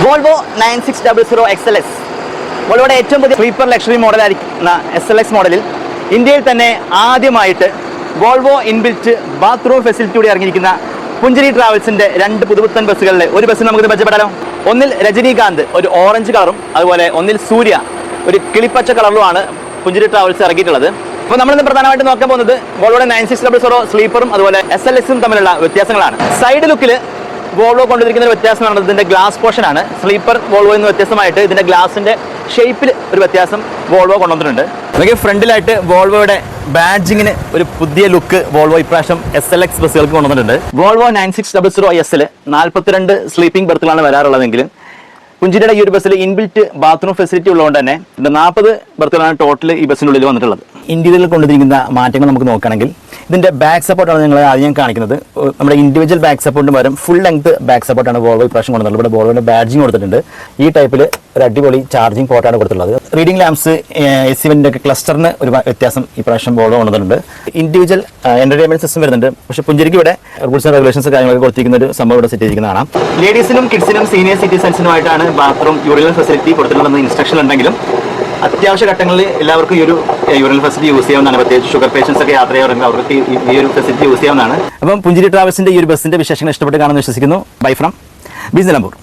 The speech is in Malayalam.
വോൾവോ 9600 XLS വോൾവോയുടെ ഏറ്റവും പുതിയ സ്ലീപ്പർ ലക്ഷറി മോഡലായിരിക്കുന്ന SLX മോഡലിൽ ഇന്ത്യയിൽ തന്നെ ആദ്യമായിട്ട് വോൾവോ ഇൻബിൽറ്റ് ബാത്റൂം ഫെസിലിറ്റിയോടെ ഇറങ്ങിയിരിക്കുന്ന പുഞ്ചിരി ട്രാവൽസിന്റെ രണ്ട് പുതുപുത്തൻ ബസ്സുകളിൽ ഒരു ബസ്സിന് നമുക്ക് പരിചയപ്പെടാലോ. ഒന്നിൽ രജനീകാന്ത് ഒരു ഓറഞ്ച് കളറും അതുപോലെ ഒന്നിൽ സൂര്യ ഒരു കിളിപ്പച്ച കളറിലുമാണ് പുഞ്ചിരി ട്രാവൽസ് ഇറക്കിയിട്ടുള്ളത്. അപ്പോൾ നമ്മളിന്ന് പ്രധാനമായിട്ട് നോക്കാൻ പോകുന്നത് വോൾവോയുടെ 9600 സ്ലീപ്പറും അതുപോലെ SLXും തമ്മിലുള്ള വ്യത്യാസങ്ങളാണ്. സൈഡ് ലുക്കിൽ വോൾവോ കൊണ്ടുവന്നിരിക്കുന്ന ഒരു വ്യത്യാസം എന്ന് പറയുന്നത് ഇതിന്റെ ഗ്ലാസ് പോർഷൻ ആണ്. സ്ലീപ്പർ വോൾവോയിൽ നിന്ന് വ്യത്യസ്തമായിട്ട് ഇതിന്റെ ഗ്ലാസിന്റെ ഷേപ്പിൽ ഒരു വ്യത്യാസം വോൾവോ കൊണ്ടുവന്നിട്ടുണ്ട്. അല്ലെങ്കിൽ ഫ്രണ്ടിലായിട്ട് വോൾവോയുടെ ബാഡ്ജിങ്ങിന് ഒരു പുതിയ ലുക്ക് വോൾവോ ഇപ്രാവശ്യം SLX ബസ്സുകൾക്ക് കൊണ്ടുവന്നിട്ടുണ്ട്. വോൾവോ 9600 SL 42 സ്ലീപ്പിംഗ് ബർത്തുകളാണ് വരാറുള്ളതെങ്കിലും പുഞ്ചിരിയുടെ ഈ ഒരു ബസ്സിൽ ഇൻബിൽറ്റ് ബാത്റൂം ഫെസിലിറ്റി ഉള്ളതുകൊണ്ട് തന്നെ 40 ബർത്തുകളാണ് ടോട്ടൽ ഈ ബസ്സിൻ്റെ ഉള്ളിൽ വന്നിട്ടുള്ളത്. ഇന്റീരിയറിൽ കൊണ്ടുവന്നിരിക്കുന്ന മാറ്റങ്ങൾ നമുക്ക് നോക്കുകയാണെങ്കിൽ ഇതിന്റെ ബാക്ക് സപ്പോർട്ടാണ് നിങ്ങൾ ആദ്യം കാണിക്കുന്നത്. നമ്മുടെ ഇൻഡിവിജ്വൽ ബാക്ക് സപ്പോർട്ടിന് പകരം ഫുൾ ലെങ്ത് ബാക്ക് സപ്പോർട്ടാണ് വോൾവോ ഇപ്രാവശ്യം കൊണ്ടുവന്നത്. ഇവിടെ വോൾവോയുടെ ബാഡ്ജിങ് കൊടുത്തിട്ടുണ്ട്. ഈ ടൈപ്പിൽ ഒരു അടിപൊളി ചാർജിങ് പോർട്ടാണ് കൊടുത്തിട്ടുള്ളത്. റീഡിംഗ് ലാംപ്സ് AC വെന്റിന്റെ ഒക്കെ ക്ലസ്റ്ററിന് ഒരു വ്യത്യാസം ഇപ്രാവശ്യം വോൾവോ കൊണ്ടുവന്നിട്ടുണ്ട്. ഇൻഡിവിജ്വൽ എന്റർടൈൻമെന്റ് സിസ്റ്റം വരുന്നുണ്ട്. പക്ഷേ പുഞ്ചിരിക്ക് ഇവിടെ റൂൾസ് ആൻഡ് റെഗുലേഷൻസ് കാര്യങ്ങളൊക്കെ കൊടുത്തിരിക്കുന്ന ഒരു സംഭവം ഇവിടെ സെറ്റ് ചെയ്തിരിക്കുന്നതാണ്. ലേഡീസിനും കിഡ്സിനും സീനിയർ സിറ്റിസൺസിനുമായിട്ടാണ് ബാത്റൂം യൂറിനൽ ഫെസിലിറ്റി കൊടുത്തിട്ടുണ്ടെന്ന് ഇൻസ്ട്രക്ഷൻ ഉണ്ടെങ്കിലും അത്യാവശ്യ ഘട്ടങ്ങളിൽ എല്ലാവർക്കും ഈ ഒരു യൂറിനൽ ഫെസിലിറ്റി യൂസ് ചെയ്യാവുന്നതാണ്. പ്രത്യേകിച്ച് ഷുഗർ പേഷ്യൻസ് ഒക്കെ യാത്ര ചെയ്യാറുണ്ട്, അവർക്ക് ഈ ഒരു ഫെസിലിറ്റി യൂസ് ചെയ്യാവുന്നതാണ്. അപ്പം പുഞ്ചിരി ട്രാവൽസിന്റെ ഈ ഒരു ബസ്സിന്റെ വിശേഷങ്ങൾ ഇഷ്ടപ്പെട്ട് കാണുമെന്ന് വിശ്വസിക്കുന്നു. ബൈ ഫ്രം ബിസ് നിലമ്പൂർ.